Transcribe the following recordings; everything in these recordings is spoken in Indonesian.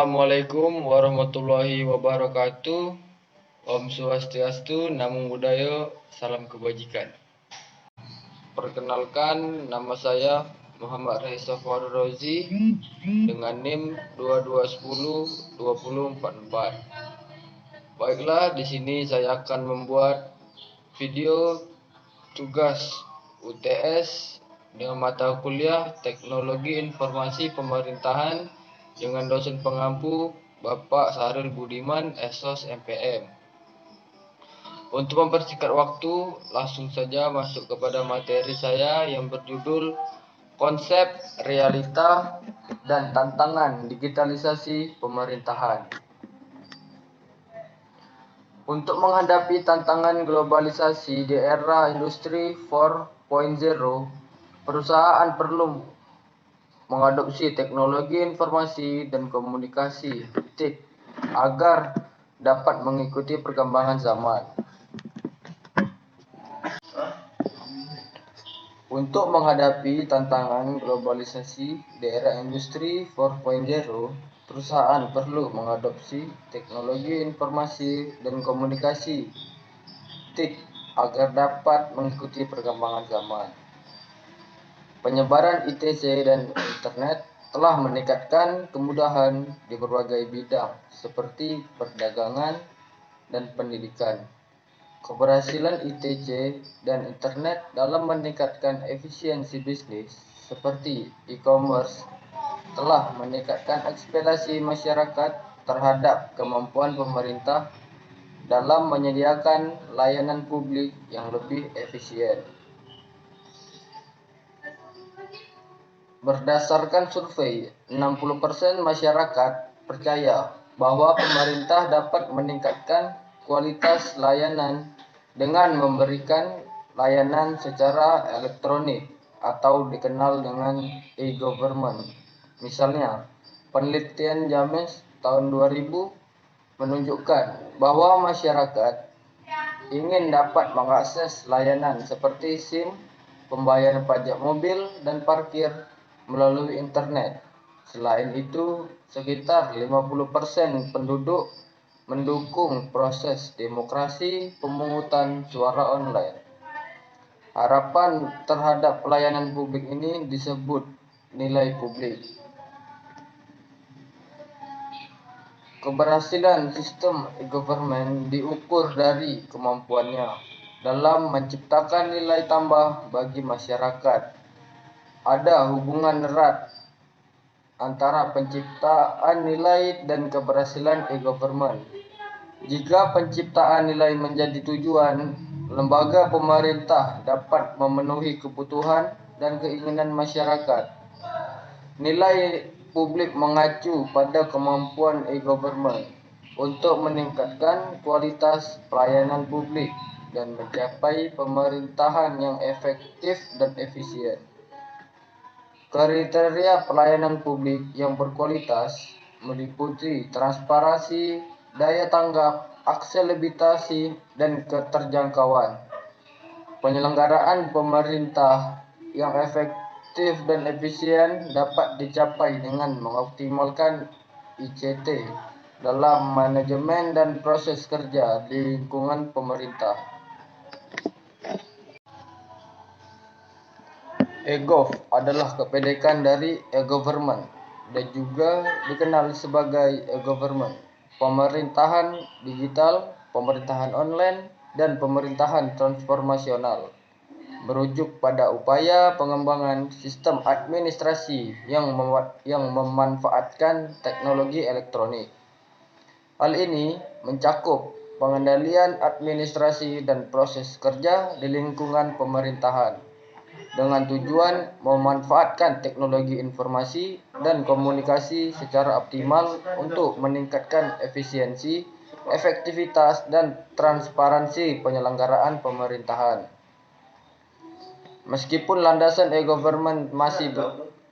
Assalamualaikum warahmatullahi wabarakatuh. Om Swastiastu, Namo Buddhaya, salam kebajikan. Perkenalkan, nama saya Muhammad Reza Farurozi dengan NIM 22102044. Baiklah, di sini saya akan membuat video tugas UTS dengan mata kuliah Teknologi Informasi Pemerintahan dengan dosen pengampu Bapak Sahrul Budiman, SOS MPM. Untuk mempersingkat waktu, langsung saja masuk kepada materi saya yang berjudul Konsep, Realita, dan Tantangan Digitalisasi Pemerintahan. Untuk menghadapi tantangan globalisasi di era industri 4.0, perusahaan perlu mengadopsi teknologi informasi dan komunikasi TIK agar dapat mengikuti perkembangan zaman. Untuk menghadapi tantangan globalisasi di era industri 4.0, perusahaan perlu mengadopsi teknologi informasi dan komunikasi TIK agar dapat mengikuti perkembangan zaman. Penyebaran ITC dan internet telah meningkatkan kemudahan di berbagai bidang seperti perdagangan dan pendidikan. Keberhasilan ITC dan internet dalam meningkatkan efisiensi bisnis seperti e-commerce telah meningkatkan ekspektasi masyarakat terhadap kemampuan pemerintah dalam menyediakan layanan publik yang lebih efisien. Berdasarkan survei, 60% masyarakat percaya bahwa pemerintah dapat meningkatkan kualitas layanan dengan memberikan layanan secara elektronik atau dikenal dengan e-government. Misalnya, penelitian James tahun 2000 menunjukkan bahwa masyarakat ingin dapat mengakses layanan seperti SIM, pembayaran pajak mobil, dan parkir melalui internet. Selain itu, sekitar 50% penduduk mendukung proses demokrasi pemungutan suara online. Harapan terhadap pelayanan publik ini disebut nilai publik. Keberhasilan sistem e-government diukur dari kemampuannya dalam menciptakan nilai tambah bagi masyarakat. Ada hubungan erat antara penciptaan nilai dan keberhasilan e-government. Jika penciptaan nilai menjadi tujuan, lembaga pemerintah dapat memenuhi kebutuhan dan keinginan masyarakat. Nilai publik mengacu pada kemampuan e-government untuk meningkatkan kualitas pelayanan publik dan mencapai pemerintahan yang efektif dan efisien. Kriteria pelayanan publik yang berkualitas meliputi transparansi, daya tanggap, aksesibilitas, dan keterjangkauan. Penyelenggaraan pemerintah yang efektif dan efisien dapat dicapai dengan mengoptimalkan ICT dalam manajemen dan proses kerja di lingkungan pemerintah. E-Gov adalah kependekan dari e-government dan juga dikenal sebagai e-government, pemerintahan digital, pemerintahan online, dan pemerintahan transformasional. Merujuk pada upaya pengembangan sistem administrasi yang memanfaatkan teknologi elektronik. Hal ini mencakup pengendalian administrasi dan proses kerja di lingkungan pemerintahan dengan tujuan memanfaatkan teknologi informasi dan komunikasi secara optimal untuk meningkatkan efisiensi, efektivitas, dan transparansi penyelenggaraan pemerintahan. Meskipun landasan e-government masih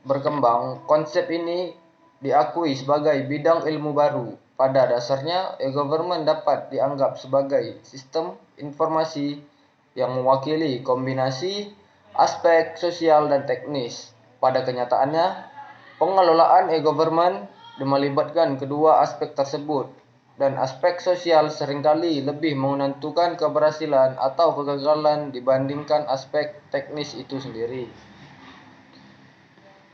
berkembang, konsep ini diakui sebagai bidang ilmu baru. Pada dasarnya, e-government dapat dianggap sebagai sistem informasi yang mewakili kombinasi aspek sosial dan teknis. Pada kenyataannya, pengelolaan e-government melibatkan kedua aspek tersebut, dan aspek sosial seringkali lebih menentukan keberhasilan atau kegagalan dibandingkan aspek teknis itu sendiri.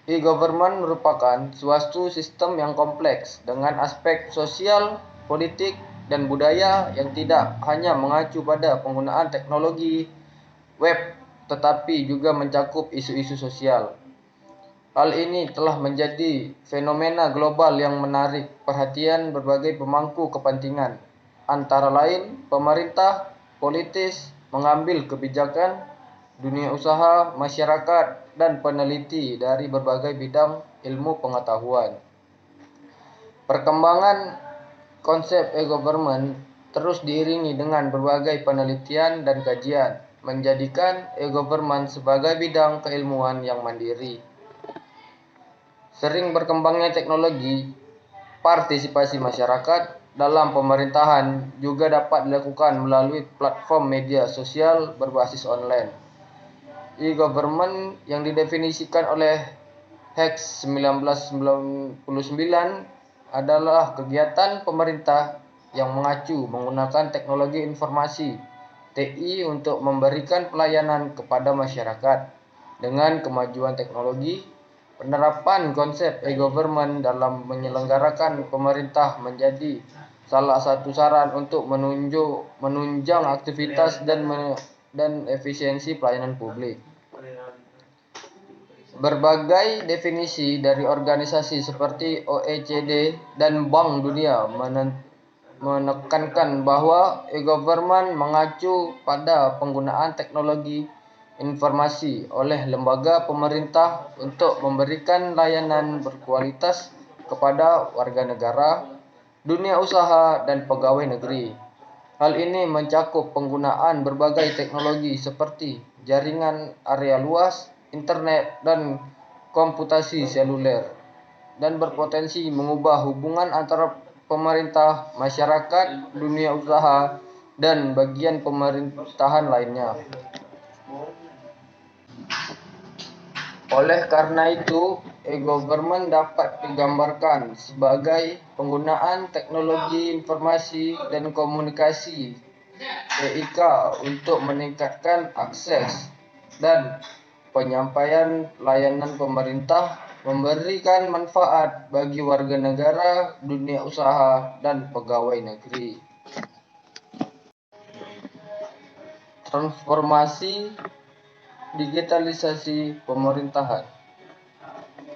E-government merupakan suatu sistem yang kompleks dengan aspek sosial, politik, dan budaya yang tidak hanya mengacu pada penggunaan teknologi web tetapi juga mencakup isu-isu sosial. Hal ini telah menjadi fenomena global yang menarik perhatian berbagai pemangku kepentingan, antara lain pemerintah, politis, mengambil kebijakan, dunia usaha, masyarakat, dan peneliti dari berbagai bidang ilmu pengetahuan. Perkembangan konsep e-government terus diiringi dengan berbagai penelitian dan kajian, menjadikan e-government sebagai bidang keilmuan yang mandiri. Sering berkembangnya teknologi, partisipasi masyarakat dalam pemerintahan juga dapat dilakukan melalui platform media sosial berbasis online. E-government yang didefinisikan oleh Hacks 1999 adalah kegiatan pemerintah yang mengacu menggunakan teknologi informasi (TI) untuk memberikan pelayanan kepada masyarakat. Dengan kemajuan teknologi, penerapan konsep e-government dalam menyelenggarakan pemerintah menjadi salah satu saran untuk menunjang aktivitas dan efisiensi pelayanan publik. Berbagai definisi dari organisasi seperti OECD dan Bank Dunia menekankan bahwa e-government mengacu pada penggunaan teknologi informasi oleh lembaga pemerintah untuk memberikan layanan berkualitas kepada warga negara, dunia usaha, dan pegawai negeri. Hal ini mencakup penggunaan berbagai teknologi seperti jaringan area luas, internet, dan komputasi seluler, dan berpotensi mengubah hubungan antara pemerintah, masyarakat, dunia usaha, dan bagian pemerintahan lainnya. Oleh karena itu, e-government dapat digambarkan sebagai penggunaan teknologi informasi dan komunikasi (TIK) untuk meningkatkan akses dan penyampaian layanan pemerintah, memberikan manfaat bagi warga negara, dunia usaha, dan pegawai negeri. Transformasi digitalisasi pemerintahan.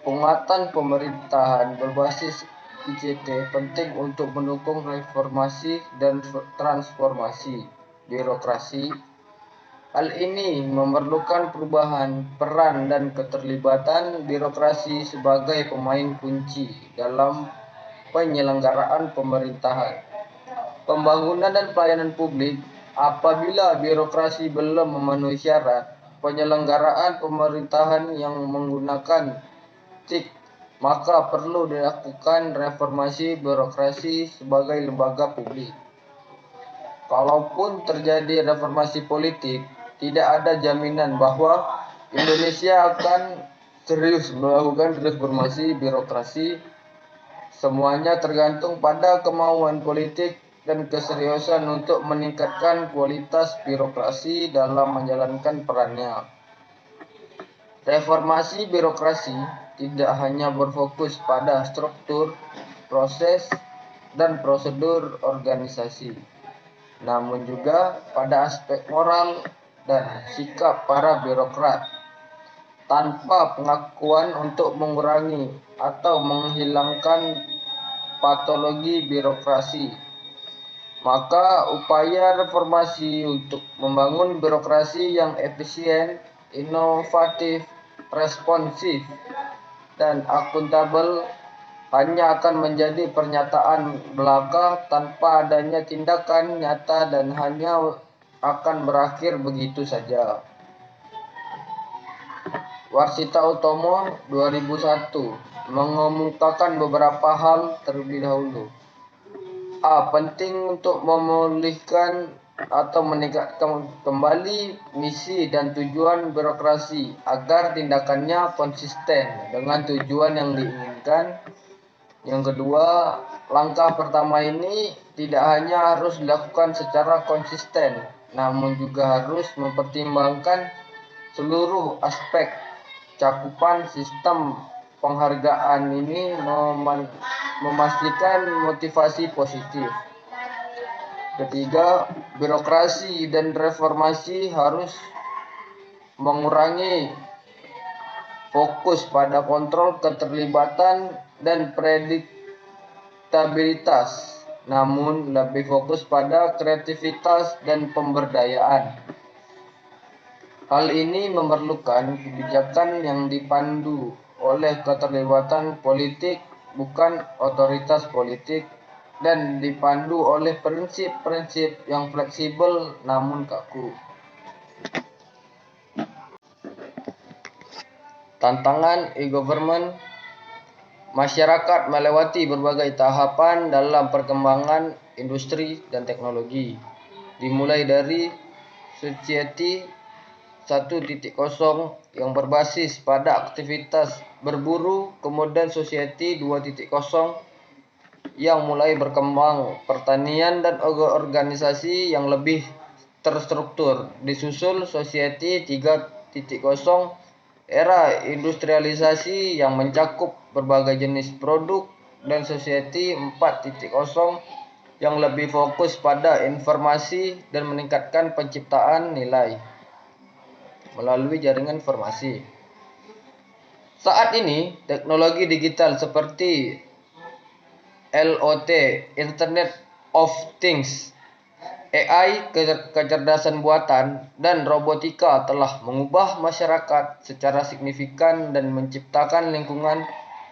Penguatan pemerintahan berbasis ICT penting untuk mendukung reformasi dan transformasi birokrasi. Hal ini memerlukan perubahan peran dan keterlibatan birokrasi sebagai pemain kunci dalam penyelenggaraan pemerintahan, pembangunan, dan pelayanan publik. Apabila birokrasi belum memenuhi syarat penyelenggaraan pemerintahan yang menggunakan TIK, maka perlu dilakukan reformasi birokrasi sebagai lembaga publik. Kalaupun terjadi reformasi politik, tidak ada jaminan bahwa Indonesia akan serius melakukan reformasi birokrasi. Semuanya tergantung pada kemauan politik dan keseriusan untuk meningkatkan kualitas birokrasi dalam menjalankan perannya. Reformasi birokrasi tidak hanya berfokus pada struktur, proses, dan prosedur organisasi, namun juga pada aspek moral dan sikap para birokrat. Tanpa pengakuan untuk mengurangi atau menghilangkan patologi birokrasi, maka upaya reformasi untuk membangun birokrasi yang efisien, inovatif, responsif, dan akuntabel hanya akan menjadi pernyataan belaka tanpa adanya tindakan nyata dan hanya akan berakhir begitu saja. Warsita Utomo 2001 mengemukakan beberapa hal terlebih dahulu. Penting untuk memulihkan atau meningkatkan kembali misi dan tujuan birokrasi agar tindakannya konsisten dengan tujuan yang diinginkan. Yang kedua, langkah pertama ini tidak hanya harus dilakukan secara konsisten, namun juga harus mempertimbangkan seluruh aspek cakupan sistem penghargaan ini memastikan motivasi positif. Ketiga, birokrasi dan reformasi harus mengurangi fokus pada kontrol keterlibatan dan prediktabilitas, namun lebih fokus pada kreativitas dan pemberdayaan. Hal ini memerlukan kebijakan yang dipandu oleh keterlibatan politik, bukan otoritas politik, dan dipandu oleh prinsip-prinsip yang fleksibel namun kaku. Tantangan e-government. Masyarakat melewati berbagai tahapan dalam perkembangan industri dan teknologi, dimulai dari Society 1.0 yang berbasis pada aktivitas berburu, kemudian Society 2.0 yang mulai berkembang pertanian dan organisasi yang lebih terstruktur, disusul Society 3.0 era industrialisasi yang mencakup berbagai jenis produk, dan Society 4.0 yang lebih fokus pada informasi dan meningkatkan penciptaan nilai melalui jaringan informasi. Saat ini, teknologi digital seperti IoT, Internet of Things, AI, kecerdasan buatan, dan robotika telah mengubah masyarakat secara signifikan dan menciptakan lingkungan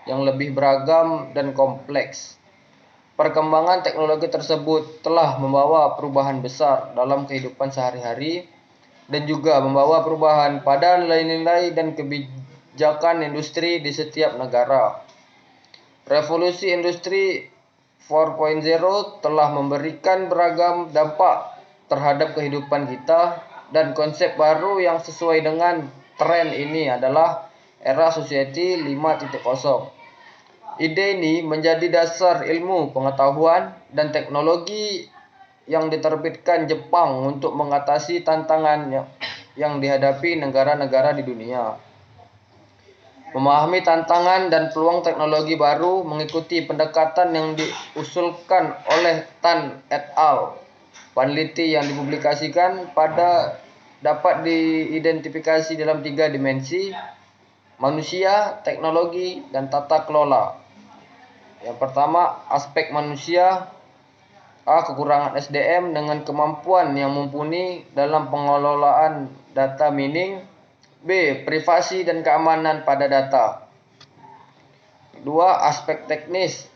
yang lebih beragam dan kompleks. Perkembangan teknologi tersebut telah membawa perubahan besar dalam kehidupan sehari-hari dan juga membawa perubahan pada nilai-nilai dan kebijakan industri di setiap negara. Revolusi industri 4.0 telah memberikan beragam dampak terhadap kehidupan kita, dan konsep baru yang sesuai dengan tren ini adalah era Society 5.0. Ide ini menjadi dasar ilmu pengetahuan dan teknologi yang diterbitkan Jepang untuk mengatasi tantangan yang dihadapi negara-negara di dunia. Memahami tantangan dan peluang teknologi baru mengikuti pendekatan yang diusulkan oleh Tan et al. Peneliti yang dipublikasikan pada dapat diidentifikasi dalam 3 dimensi: manusia, teknologi, dan tata kelola. Yang pertama, aspek manusia. A. Kekurangan SDM dengan kemampuan yang mumpuni dalam pengelolaan data mining. B. Privasi dan keamanan pada data. 2. Aspek teknis.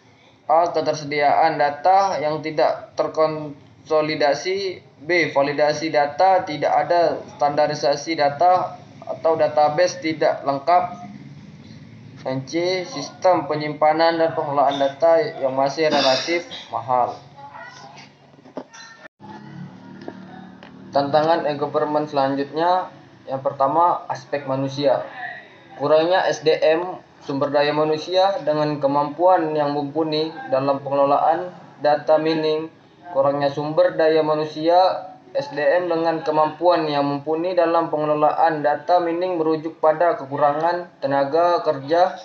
A. Ketersediaan data yang tidak terkonsolidasi. B. Validasi data, tidak ada standarisasi data atau database tidak lengkap. Dan C. Sistem penyimpanan dan pengelolaan data yang masih relatif mahal. Tantangan e-government selanjutnya. Yang pertama, aspek manusia. Kurangnya SDM, sumber daya manusia dengan kemampuan yang mumpuni dalam pengelolaan data mining. Kurangnya sumber daya manusia, SDM dengan kemampuan yang mumpuni dalam pengelolaan data mining merujuk pada kekurangan tenaga kerja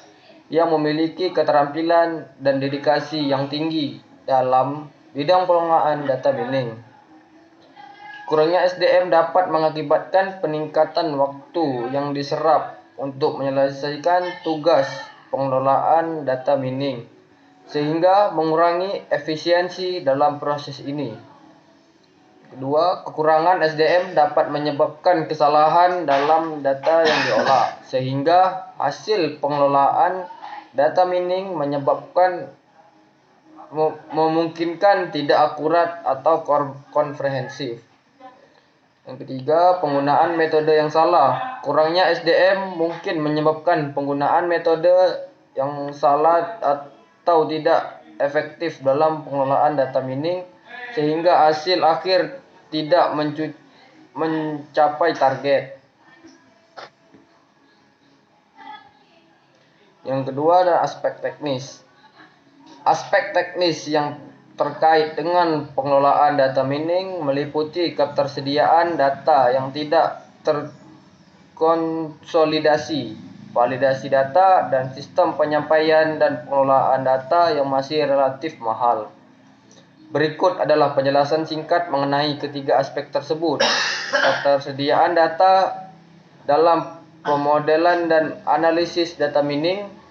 yang memiliki keterampilan dan dedikasi yang tinggi dalam bidang pengelolaan data mining. Kurangnya SDM dapat mengakibatkan peningkatan waktu yang diserap untuk menyelesaikan tugas pengelolaan data mining, sehingga mengurangi efisiensi dalam proses ini. Kedua, kekurangan SDM dapat menyebabkan kesalahan dalam data yang diolah, sehingga hasil pengelolaan data mining memungkinkan tidak akurat atau komprehensif. Yang ketiga, penggunaan metode yang salah. Kurangnya SDM mungkin menyebabkan penggunaan metode yang salah atau tidak efektif dalam pengelolaan data mining, sehingga hasil akhir tidak mencapai target. Yang kedua adalah aspek teknis. Aspek teknis yang terkait dengan pengelolaan data mining meliputi ketersediaan data yang tidak terkonsolidasi, validasi data, dan sistem penyampaian dan pengelolaan data yang masih relatif mahal. Berikut adalah penjelasan singkat mengenai ketiga aspek tersebut. Ketersediaan data dalam pemodelan dan analisis data mining.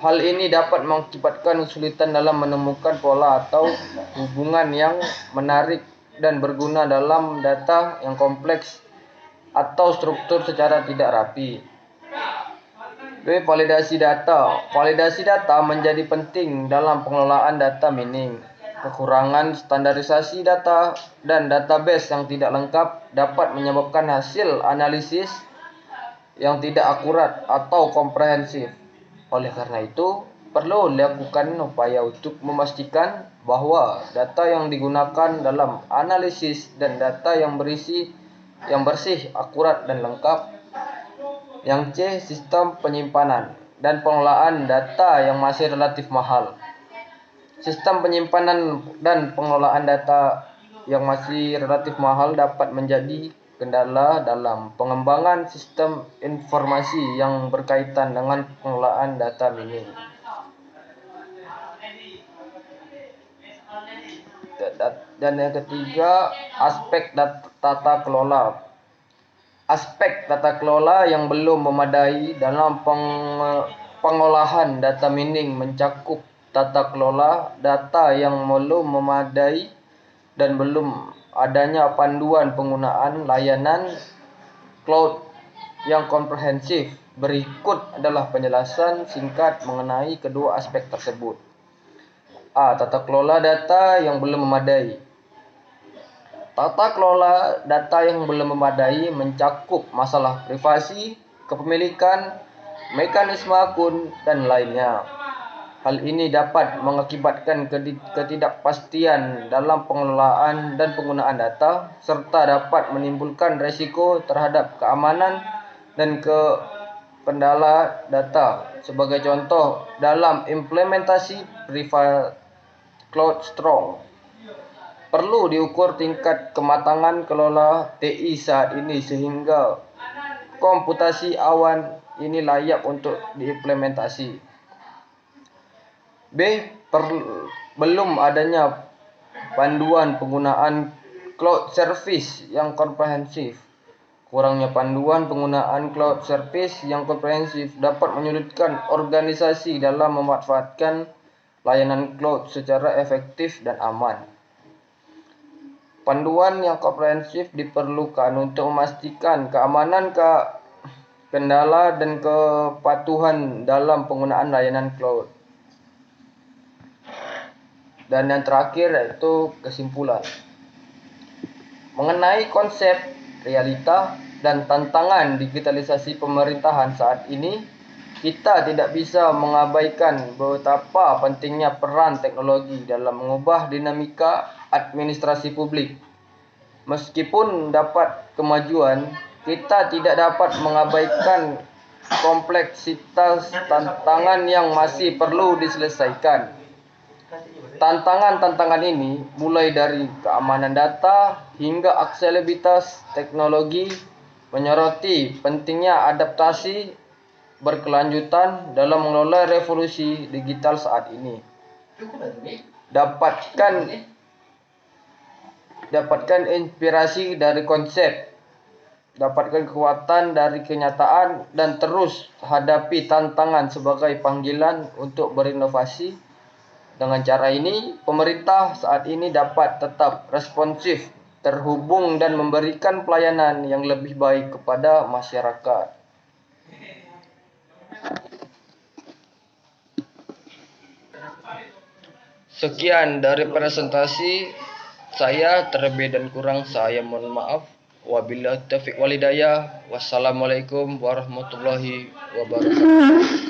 Hal ini dapat mengakibatkan kesulitan dalam menemukan pola atau hubungan yang menarik dan berguna dalam data yang kompleks atau struktur secara tidak rapi. B. Validasi data. Validasi data menjadi penting dalam pengelolaan data mining. Kekurangan standarisasi data dan database yang tidak lengkap dapat menyebabkan hasil analisis yang tidak akurat atau komprehensif. Oleh karena itu, perlu dilakukan upaya untuk memastikan bahwa data yang digunakan dalam analisis dan data yang bersih, akurat dan lengkap. Yang C. Sistem penyimpanan dan pengelolaan data yang masih relatif mahal. Sistem penyimpanan dan pengelolaan data yang masih relatif mahal dapat menjadi kendala dalam pengembangan sistem informasi yang berkaitan dengan pengelolaan data mining. Dan yang ketiga, aspek tata kelola. Aspek tata kelola yang belum memadai dalam pengolahan data mining mencakup tata kelola data yang belum memadai dan belum adanya panduan penggunaan layanan cloud yang komprehensif. Berikut adalah penjelasan singkat mengenai kedua aspek tersebut. A. Tata kelola data yang belum memadai. Tata kelola data yang belum memadai mencakup masalah privasi, kepemilikan, mekanisme akun, dan lainnya. Hal ini dapat mengakibatkan ketidakpastian dalam pengelolaan dan penggunaan data, serta dapat menimbulkan risiko terhadap keamanan dan kendala data. Sebagai contoh, dalam implementasi Private Cloud Strong, perlu diukur tingkat kematangan kelola TI saat ini sehingga komputasi awan ini layak untuk diimplementasi. B. Belum adanya panduan penggunaan cloud service yang komprehensif. Kurangnya panduan penggunaan cloud service yang komprehensif dapat menyulitkan organisasi dalam memanfaatkan layanan cloud secara efektif dan aman. Panduan yang komprehensif diperlukan untuk memastikan keamanan, kendala, dan kepatuhan dalam penggunaan layanan cloud. Dan yang terakhir yaitu kesimpulan. Mengenai konsep, realita, dan tantangan digitalisasi pemerintahan saat ini, kita tidak bisa mengabaikan betapa pentingnya peran teknologi dalam mengubah dinamika administrasi publik. Meskipun dapat kemajuan, kita tidak dapat mengabaikan kompleksitas tantangan yang masih perlu diselesaikan. Tantangan-tantangan ini mulai dari keamanan data hingga aksesibilitas teknologi, menyoroti pentingnya adaptasi berkelanjutan dalam mengelola revolusi digital saat ini. Dapatkan inspirasi dari konsep, dapatkan kekuatan dari kenyataan, dan terus hadapi tantangan sebagai panggilan untuk berinovasi. Dengan cara ini, pemerintah saat ini dapat tetap responsif, terhubung, dan memberikan pelayanan yang lebih baik kepada masyarakat. Sekian dari presentasi saya, terlebih dan kurang saya mohon maaf. Wabillahi taufiq wal hidayah. Wassalamualaikum warahmatullahi wabarakatuh.